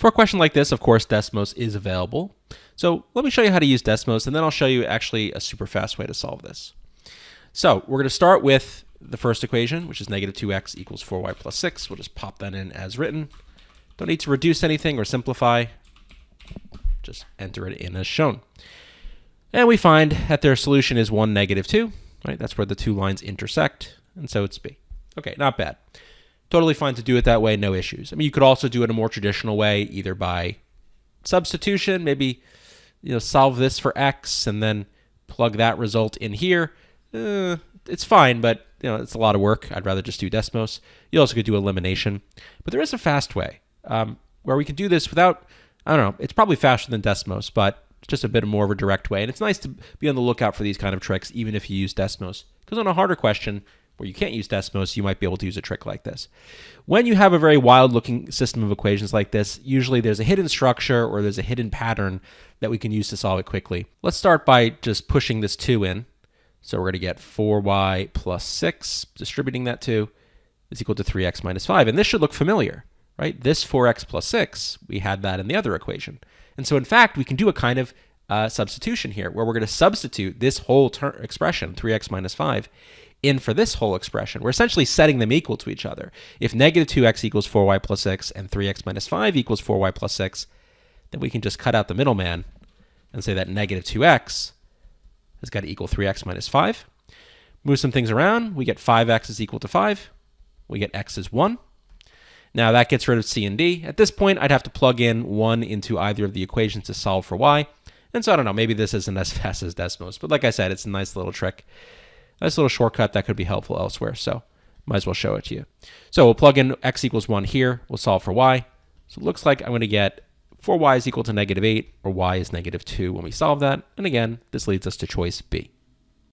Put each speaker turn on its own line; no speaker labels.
For a question like this, of course, Desmos is available. So let me show you how to use Desmos, and then I'll show you actually a super fast way to solve this. So we're going to start with the first equation, which is negative 2x equals 4y plus 6. We'll just pop that in as written. Don't need to reduce anything or simplify. Just enter it in as shown. And we find that their solution is 1, negative 2. Right? That's where the two lines intersect, and so it's b. Okay, not bad. Totally fine to do it that way, no issues. I mean, you could also do it a more traditional way, either by substitution, maybe solve this for x and then plug that result in here. It's fine, but it's a lot of work. I'd rather just do Desmos. You also could do elimination, but there is a fast way where we can do this without, I don't know, it's probably faster than Desmos, but just a bit more of a direct way. And it's nice to be on the lookout for these kind of tricks, even if you use Desmos, because on a harder question where you can't use Desmos, you might be able to use a trick like this. When you have a very wild-looking system of equations like this, usually there's a hidden structure or there's a hidden pattern that we can use to solve it quickly. Let's start by just pushing this 2 in. So we're going to get 4y plus 6, distributing that 2, is equal to 3x minus 5. And this should look familiar, right? This 4x plus 6, we had that in the other equation. And so, in fact, we can do a kind of substitution here where we're going to substitute this whole expression, 3x minus 5, in for this whole expression. We're essentially setting them equal to each other. If negative 2x equals 4y plus 6 and 3x minus 5 equals 4y plus 6, then we can just cut out the middleman and say that negative 2x has got to equal 3x minus 5. Move some things around. We get 5x is equal to 5. We get x is 1. Now that gets rid of c and d. At this point, I'd have to plug in 1 into either of the equations to solve for y. And so I don't know, maybe this isn't as fast as Desmos, but like I said, it's a nice little trick. Nice little shortcut that could be helpful elsewhere, so might as well show it to you. So we'll plug in x equals 1 here. We'll solve for y. So it looks like I'm going to get 4y is equal to negative 8, or y is negative 2 when we solve that. And again, this leads us to choice B.